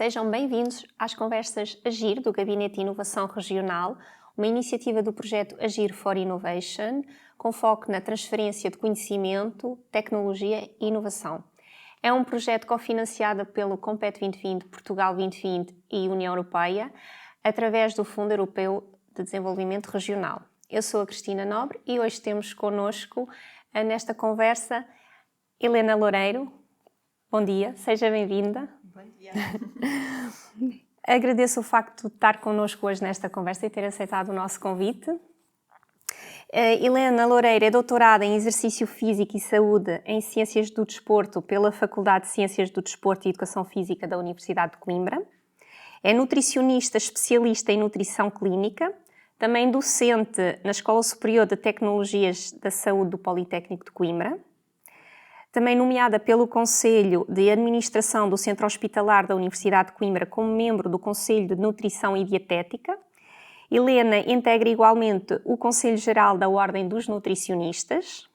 Sejam bem-vindos às conversas Agir do Gabinete de Inovação Regional, uma iniciativa do projeto Agir for Innovation, com foco na transferência de conhecimento, tecnologia e inovação. É um projeto cofinanciado pelo Compete 2020, Portugal 2020 e União Europeia, através do Fundo Europeu de Desenvolvimento Regional. Eu sou a Cristina Nobre e hoje temos connosco, nesta conversa, Helena Loureiro. Bom dia, seja bem-vinda. Bom dia. Agradeço o facto de estar connosco hoje nesta conversa e ter aceitado o nosso convite. Helena Loureiro é doutorada em Exercício Físico e Saúde em Ciências do Desporto pela Faculdade de Ciências do Desporto e Educação Física da Universidade de Coimbra. É nutricionista especialista em nutrição clínica, também docente na Escola Superior de Tecnologias da Saúde do Politécnico de Coimbra. Também nomeada pelo Conselho de Administração do Centro Hospitalar da Universidade de Coimbra como membro do Conselho de Nutrição e Dietética. Helena integra igualmente o Conselho Geral da Ordem dos Nutricionistas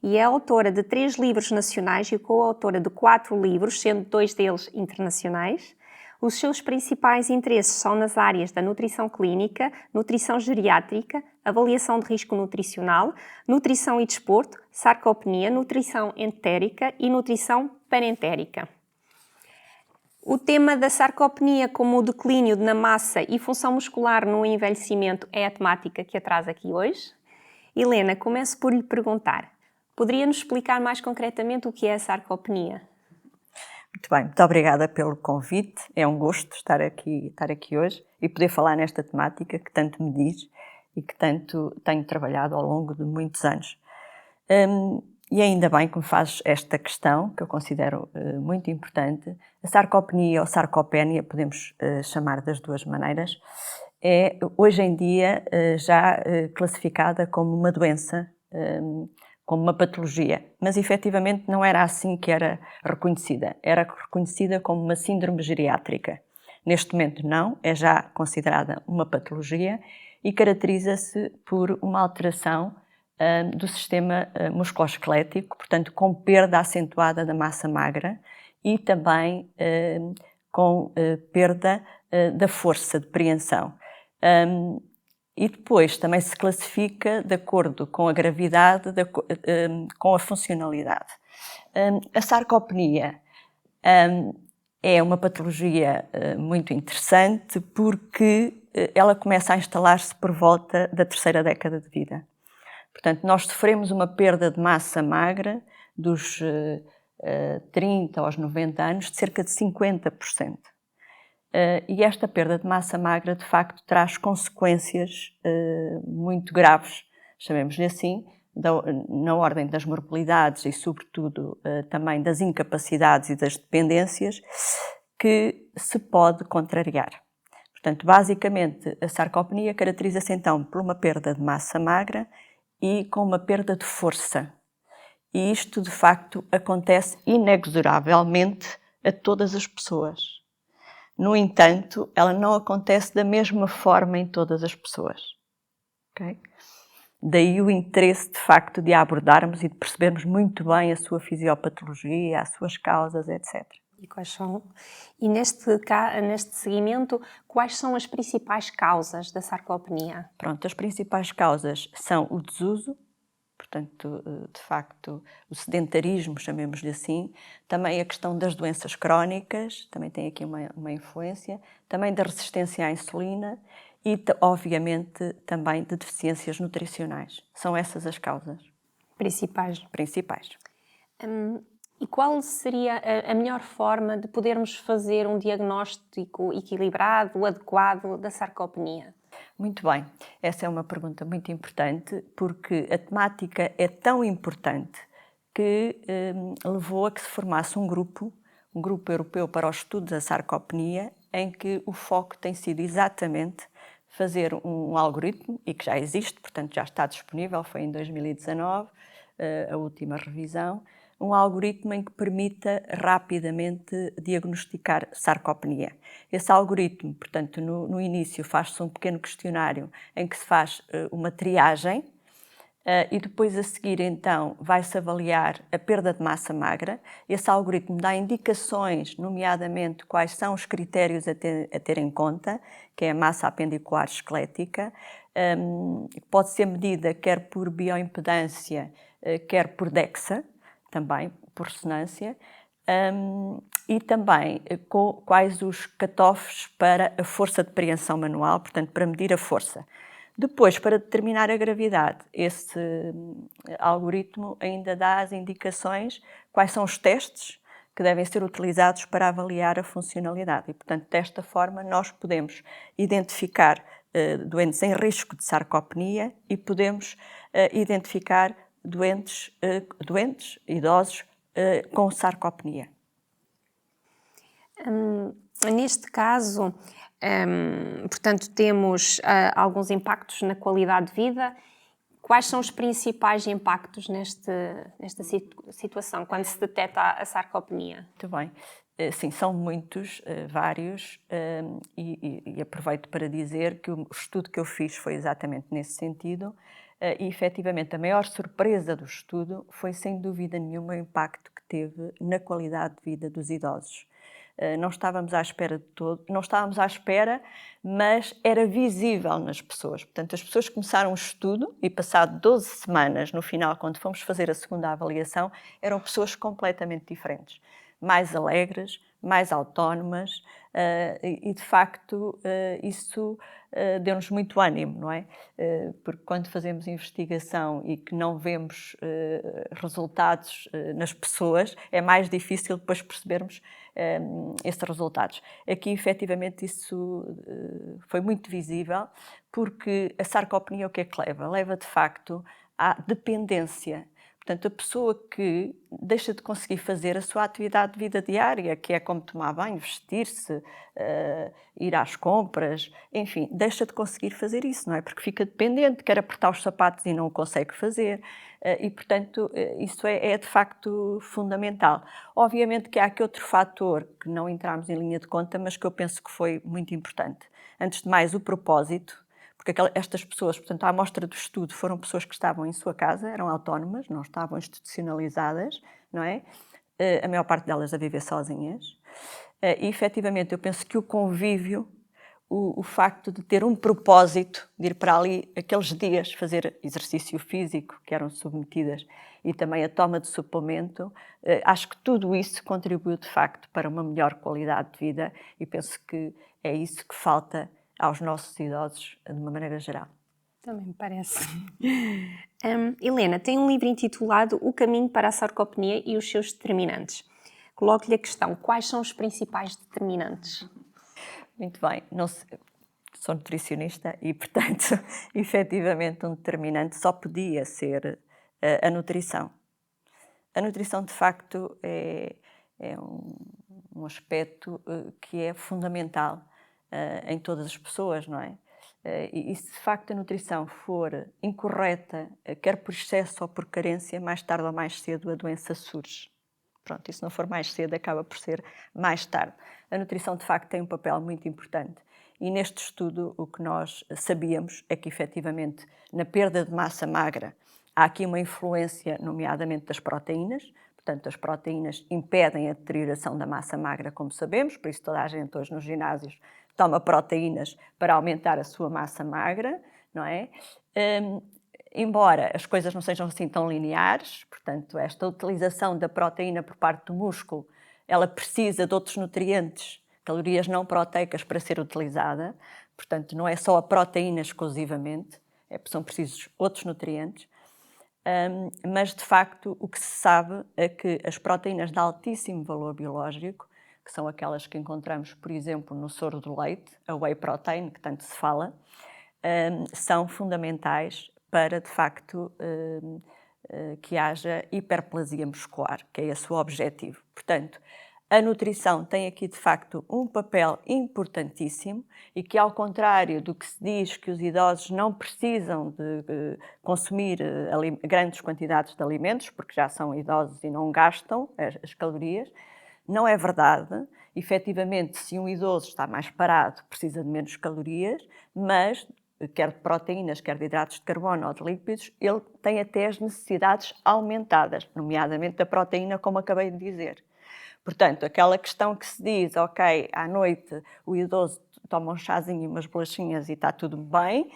e é autora de 3 livros nacionais e coautora de 4 livros, sendo 2 deles internacionais. Os seus principais interesses são nas áreas da nutrição clínica, nutrição geriátrica, avaliação de risco nutricional, nutrição e desporto, sarcopenia, nutrição entérica e nutrição panentérica. O tema da sarcopenia como o declínio na massa e função muscular no envelhecimento é a temática que a traz aqui hoje. Helena, começo por lhe perguntar, poderia nos explicar mais concretamente o que é a sarcopenia? Muito bem, muito obrigada pelo convite. É um gosto estar aqui hoje e poder falar nesta temática que tanto me diz e que tanto tenho trabalhado ao longo de muitos anos. E ainda bem que me faz esta questão, que eu considero muito importante. A sarcopenia ou sarcopenia, podemos chamar das duas maneiras, é hoje em dia já classificada como uma doença, como uma patologia, mas efetivamente não era assim que era reconhecida. Era reconhecida como uma síndrome geriátrica. Neste momento não, é já considerada uma patologia e caracteriza-se por uma alteração do sistema musculoesquelético, portanto com perda acentuada da massa magra e também com perda da força de preensão. E depois também se classifica de acordo com a gravidade, com a funcionalidade. A sarcopenia é uma patologia muito interessante porque ela começa a instalar-se por volta da 3ª década de vida. Portanto, nós sofremos uma perda de massa magra dos 30 aos 90 anos de cerca de 50%. E esta perda de massa magra, de facto, traz consequências muito graves, chamemos-lhe assim, na ordem das morbilidades e, sobretudo, também das incapacidades e das dependências, que se pode contrariar. Portanto, basicamente, a sarcopenia caracteriza-se então por uma perda de massa magra e com uma perda de força. E isto, de facto, acontece inexoravelmente a todas as pessoas. No entanto, ela não acontece da mesma forma em todas as pessoas. Okay? Daí o interesse, de facto, de a abordarmos e de percebermos muito bem a sua fisiopatologia, as suas causas, etc. E quais são? E neste seguimento, quais são as principais causas da sarcopenia? Pronto, as principais causas são o desuso, portanto, de facto, o sedentarismo, chamemos-lhe assim, também a questão das doenças crónicas, também tem aqui uma influência, também da resistência à insulina e, obviamente, também de deficiências nutricionais. São essas as causas Principais. E qual seria a melhor forma de podermos fazer um diagnóstico equilibrado, adequado da sarcopenia? Muito bem, essa é uma pergunta muito importante porque a temática é tão importante que levou a que se formasse um grupo europeu para o estudo da sarcopenia, em que o foco tem sido exatamente fazer um algoritmo, e que já existe, portanto já está disponível, foi em 2019, a última revisão, um algoritmo em que permita rapidamente diagnosticar sarcopenia. Esse algoritmo, portanto, no início faz-se um pequeno questionário em que se faz uma triagem E depois a seguir então vai-se avaliar a perda de massa magra. Esse algoritmo dá indicações, nomeadamente quais são os critérios a ter em conta, que é a massa apendicular esquelética. Pode ser medida quer por bioimpedância, quer por DEXA, também por ressonância. E também quais os cutoffs para a força de preensão manual, portanto, para medir a força. Depois, para determinar a gravidade, esse algoritmo ainda dá as indicações quais são os testes que devem ser utilizados para avaliar a funcionalidade. E, portanto, desta forma, nós podemos identificar doentes em risco de sarcopenia e podemos identificar doentes idosos, com sarcopenia. Neste caso, portanto, temos alguns impactos na qualidade de vida. Quais são os principais impactos nesta situação, quando se detecta a sarcopenia? Muito bem. Sim, são muitos, vários, e aproveito para dizer que o estudo que eu fiz foi exatamente nesse sentido. E, efetivamente, a maior surpresa do estudo foi, sem dúvida nenhuma, o impacto que teve na qualidade de vida dos idosos. Não estávamos à espera de todo, não estávamos à espera, mas era visível nas pessoas. Portanto, as pessoas começaram o estudo e, passado 12 semanas, no final, quando fomos fazer a segunda avaliação, eram pessoas completamente diferentes. Mais alegres, mais autónomas, e de facto isso deu-nos muito ânimo, não é? Porque quando fazemos investigação e que não vemos resultados nas pessoas, é mais difícil depois percebermos esses resultados. Aqui, efetivamente, isso foi muito visível, porque a sarcopenia o que é que leva? Leva, de facto, à dependência. Portanto, a pessoa que deixa de conseguir fazer a sua atividade de vida diária, que é como tomar banho, vestir-se, ir às compras, enfim, deixa de conseguir fazer isso, não é? Porque fica dependente, quer apertar os sapatos e não o consegue fazer. E, portanto, isso é de facto fundamental. Obviamente que há aqui outro fator que não entramos em linha de conta, mas que eu penso que foi muito importante. Antes de mais, o propósito. Porque estas pessoas, portanto, à amostra do estudo, foram pessoas que estavam em sua casa, eram autónomas, não estavam institucionalizadas, não é? A maior parte delas a viver sozinhas. E, efetivamente, eu penso que o convívio, o facto de ter um propósito, de ir para ali aqueles dias fazer exercício físico, que eram submetidas, e também a toma de suplemento, acho que tudo isso contribuiu, de facto, para uma melhor qualidade de vida, e penso que é isso que falta aos nossos idosos, de uma maneira geral. Também me parece. Helena, tem um livro intitulado O Caminho para a Sarcopenia e os seus determinantes. Coloco-lhe a questão, quais são os principais determinantes? Muito bem, não sei, sou nutricionista e, portanto, efetivamente um determinante só podia ser a nutrição. A nutrição, de facto, é um aspecto que é fundamental em todas as pessoas, não é? E se de facto a nutrição for incorreta, quer por excesso ou por carência, mais tarde ou mais cedo a doença surge. Pronto, e se não for mais cedo, acaba por ser mais tarde. A nutrição, de facto, tem um papel muito importante. E neste estudo, o que nós sabíamos é que, efetivamente, na perda de massa magra, há aqui uma influência, nomeadamente das proteínas. Portanto, as proteínas impedem a deterioração da massa magra, como sabemos, por isso toda a gente hoje nos ginásios toma proteínas para aumentar a sua massa magra, não é? Embora as coisas não sejam assim tão lineares, portanto, esta utilização da proteína por parte do músculo, ela precisa de outros nutrientes, calorias não proteicas para ser utilizada, portanto, não é só a proteína exclusivamente, são precisos outros nutrientes. Mas, de facto, o que se sabe é que as proteínas de altíssimo valor biológico, que são aquelas que encontramos, por exemplo, no soro do leite, a whey protein, que tanto se fala, são fundamentais para, de facto, que haja hiperplasia muscular, que é esse o objetivo. Portanto, a nutrição tem aqui, de facto, um papel importantíssimo e que, ao contrário do que se diz que os idosos não precisam de consumir grandes quantidades de alimentos, porque já são idosos e não gastam as calorias, não é verdade. Efetivamente, se um idoso está mais parado, precisa de menos calorias, mas quer de proteínas, quer de hidratos de carbono ou de lípidos, ele tem até as necessidades aumentadas, nomeadamente da proteína, como acabei de dizer. Portanto, aquela questão que se diz, ok, à noite o idoso toma um chazinho e umas bolachinhas e está tudo bem,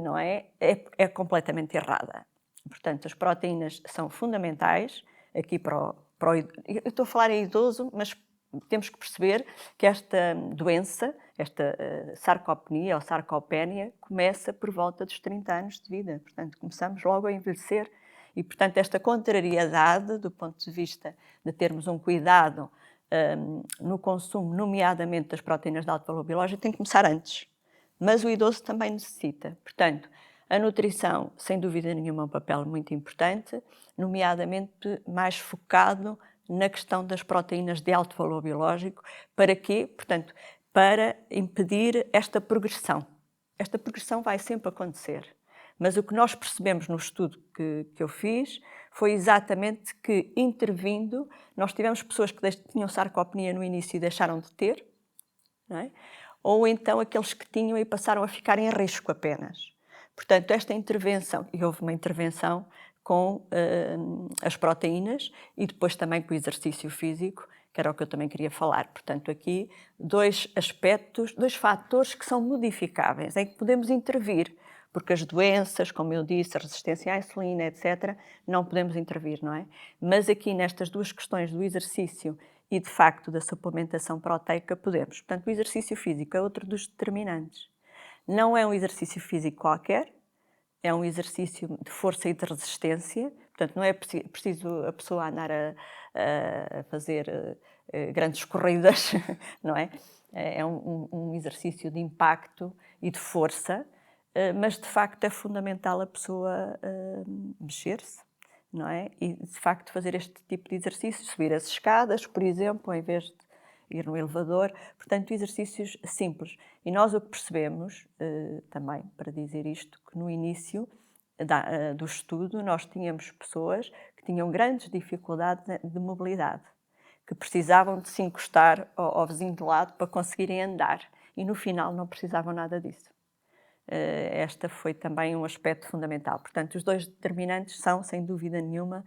não é? É completamente errada. Portanto, as proteínas são fundamentais aqui eu estou a falar em idoso, mas temos que perceber que esta doença, esta sarcopenia ou sarcopénia, começa por volta dos 30 anos de vida. Portanto, começamos logo a envelhecer. E, portanto, esta contrariedade, do ponto de vista de termos um cuidado no consumo, nomeadamente das proteínas de alto valor biológico, tem que começar antes. Mas o idoso também necessita. Portanto, a nutrição, sem dúvida nenhuma, é um papel muito importante, nomeadamente mais focado na questão das proteínas de alto valor biológico. Para quê? Portanto, para impedir esta progressão. Esta progressão vai sempre acontecer. Mas o que nós percebemos no estudo que eu fiz foi exatamente que, intervindo, nós tivemos pessoas que tinham sarcopenia no início e deixaram de ter, não é? Ou então aqueles que tinham e passaram a ficar em risco apenas. Portanto, esta intervenção, e houve uma intervenção com as proteínas e depois também com o exercício físico, que era o que eu também queria falar. Portanto, aqui dois aspectos, dois fatores que são modificáveis, em que podemos intervir, porque as doenças, como eu disse, a resistência à insulina, etc., não podemos intervir, não é? Mas aqui nestas duas questões do exercício e, de facto, da suplementação proteica, podemos. Portanto, o exercício físico é outro dos determinantes. Não é um exercício físico qualquer, é um exercício de força e de resistência. Portanto, não é preciso a pessoa andar a fazer grandes corridas, não é? É um exercício de impacto e de força, mas de facto é fundamental a pessoa mexer-se, não é? E de facto fazer este tipo de exercícios, subir as escadas, por exemplo, em vez de ir no elevador. Portanto, exercícios simples. E nós o que percebemos, também para dizer isto, que no início do estudo nós tínhamos pessoas que tinham grandes dificuldades de mobilidade, que precisavam de se encostar ao vizinho de lado para conseguirem andar. E no final não precisavam nada disso. Esta foi também um aspecto fundamental. Portanto, os dois determinantes são, sem dúvida nenhuma,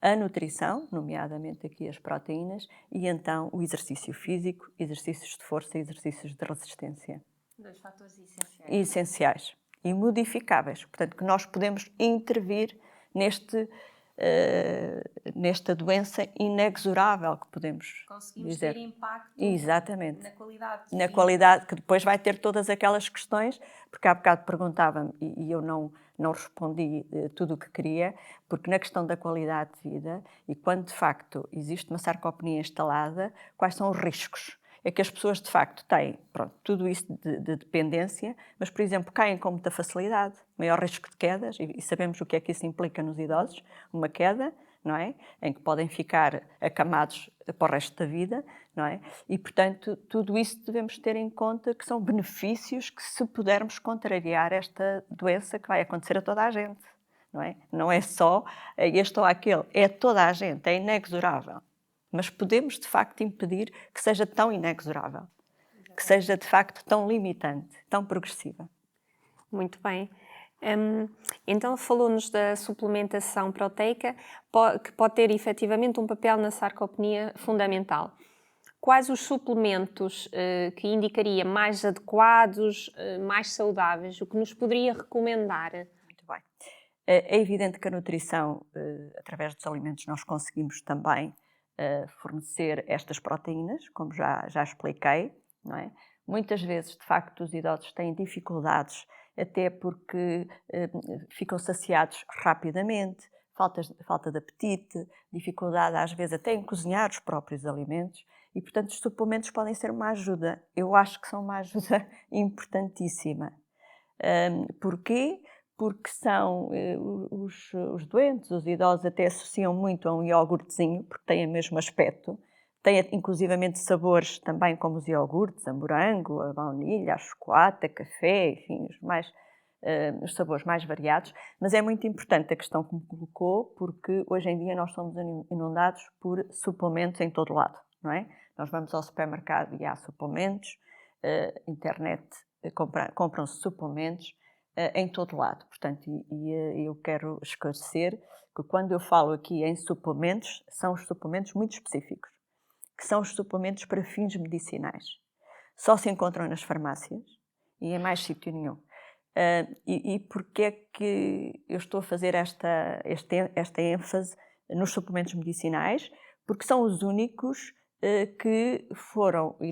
a nutrição, nomeadamente aqui as proteínas, e então o exercício físico, exercícios de força e exercícios de resistência. Dois fatores essenciais. Essenciais e modificáveis. Portanto, que nós podemos intervir nesta doença inexorável que podemos Conseguimos dizer. ter impacto Exatamente. na qualidade de Na vida. qualidade, que depois vai ter todas aquelas questões, porque há bocado perguntava-me e eu não respondi tudo o que queria, porque na questão da qualidade de vida, e quando de facto existe uma sarcopenia instalada, quais são os riscos? É que as pessoas de facto têm, tudo isso de dependência, mas, por exemplo, caem com muita facilidade, maior risco de quedas, e sabemos o que é que isso implica nos idosos, uma queda, não é? Em que podem ficar acamados para o resto da vida, não é? E, portanto, tudo isso devemos ter em conta, que são benefícios que, se pudermos contrariar esta doença, que vai acontecer a toda a gente, não é? Não é só este ou aquele, é toda a gente, é inexorável. Mas podemos, de facto, impedir que seja tão inexorável, que seja, de facto, tão limitante, tão progressiva. Muito bem. Então, falou-nos da suplementação proteica, que pode ter efetivamente um papel na sarcopenia fundamental. Quais os suplementos que indicaria mais adequados, mais saudáveis, o que nos poderia recomendar? Muito bem. É evidente que a nutrição, através dos alimentos, nós conseguimos também fornecer estas proteínas, como já expliquei, não é? Muitas vezes, de facto, os idosos têm dificuldades, até porque ficam saciados rapidamente, falta de apetite, dificuldade às vezes até em cozinhar os próprios alimentos, e portanto os suplementos podem ser uma ajuda. Eu acho que são uma ajuda importantíssima. Porquê? Porque são os doentes, os idosos até associam muito a um iogurtezinho, porque tem o mesmo aspecto, tem inclusivamente sabores também como os iogurtes, a morango, a baunilha, a chocolate, a café, enfim, os sabores mais variados, mas é muito importante a questão que me colocou, porque hoje em dia nós somos inundados por suplementos em todo lado, não é? Nós vamos ao supermercado e há suplementos, internet compram-se suplementos, em todo lado. Portanto, eu quero esclarecer que quando eu falo aqui em suplementos, são os suplementos muito específicos, que são os suplementos para fins medicinais. Só se encontram nas farmácias e em mais sítio nenhum. E porquê é que eu estou a fazer esta ênfase nos suplementos medicinais? Porque são os únicos que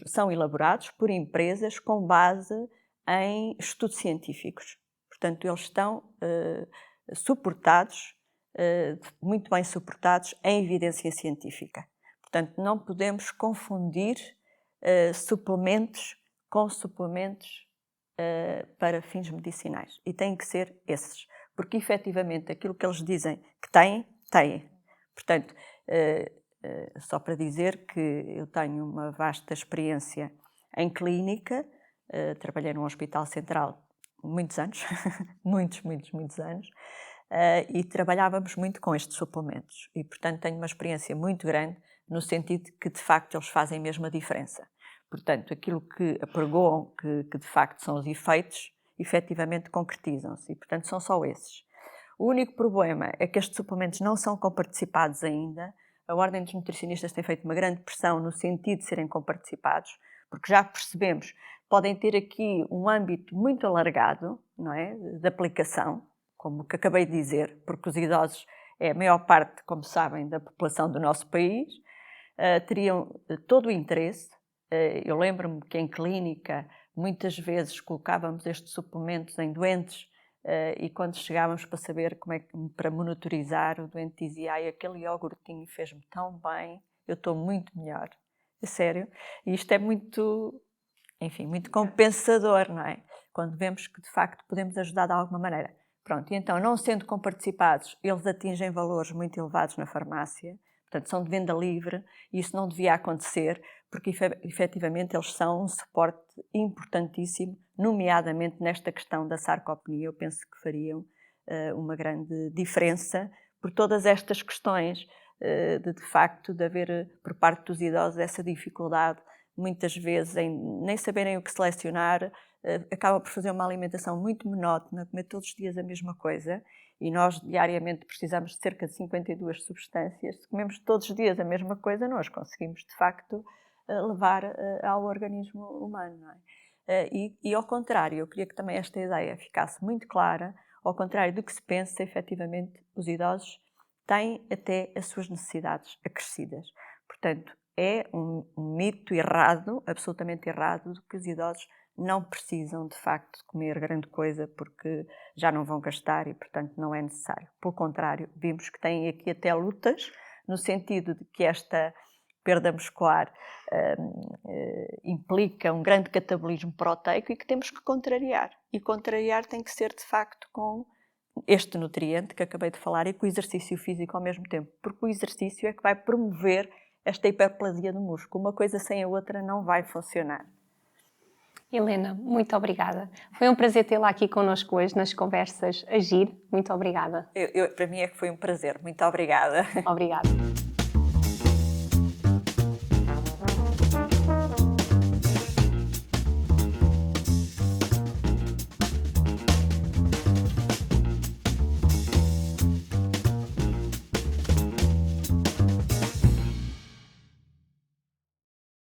são elaborados por empresas com base em estudos científicos. Portanto, eles estão suportados, muito bem suportados em evidência científica. Portanto, não podemos confundir suplementos com suplementos para fins medicinais. E têm que ser esses. Porque, efetivamente, aquilo que eles dizem que têm. Portanto, só para dizer que eu tenho uma vasta experiência em clínica, trabalhei num hospital central muitos anos, muitos anos, e trabalhávamos muito com estes suplementos. E, portanto, tenho uma experiência muito grande no sentido que, de facto, eles fazem mesmo a diferença. Portanto, aquilo que apregoam que de facto são os efeitos, efetivamente concretizam-se. E, portanto, são só esses. O único problema é que estes suplementos não são comparticipados ainda. A Ordem dos Nutricionistas tem feito uma grande pressão no sentido de serem comparticipados, porque já percebemos, podem ter aqui um âmbito muito alargado, não é, de aplicação, como que acabei de dizer, porque os idosos é a maior parte, como sabem, da população do nosso país, teriam todo o interesse. Eu lembro-me que em clínica muitas vezes colocávamos estes suplementos em doentes e quando chegávamos para saber para monitorizar, o doente dizia: "Ai, aquele iogurtinho fez-me tão bem, eu estou muito melhor." É sério. E isto é muito, enfim, muito compensador, não é? Quando vemos que de facto podemos ajudar de alguma maneira. Pronto, e então, não sendo comparticipados, eles atingem valores muito elevados na farmácia. Portanto, são de venda livre e isso não devia acontecer, porque efetivamente eles são um suporte importantíssimo, nomeadamente nesta questão da sarcopenia. Eu penso que fariam uma grande diferença por todas estas questões de facto, de haver por parte dos idosos essa dificuldade, muitas vezes, em nem saberem o que selecionar, acaba por fazer uma alimentação muito monótona, comer todos os dias a mesma coisa. E nós diariamente precisamos de cerca de 52 substâncias. Se comemos todos os dias a mesma coisa, nós conseguimos, de facto, levar ao organismo humano, não é? E ao contrário, eu queria que também esta ideia ficasse muito clara, ao contrário do que se pensa, efetivamente, os idosos têm até as suas necessidades acrescidas. Portanto, é um mito errado, absolutamente errado, de que os idosos não precisam, de facto, de comer grande coisa porque já não vão gastar e, portanto, não é necessário. Pelo contrário, vimos que têm aqui até lutas, no sentido de que esta perda muscular implica um grande catabolismo proteico e que temos que contrariar. E contrariar tem que ser, de facto, com este nutriente que acabei de falar e com o exercício físico ao mesmo tempo, porque o exercício é que vai promover esta hiperplasia do músculo. Uma coisa sem a outra não vai funcionar. Helena, muito obrigada. Foi um prazer tê-la aqui connosco hoje nas conversas Agir. Muito obrigada. Para mim é que foi um prazer. Muito obrigada. Obrigada.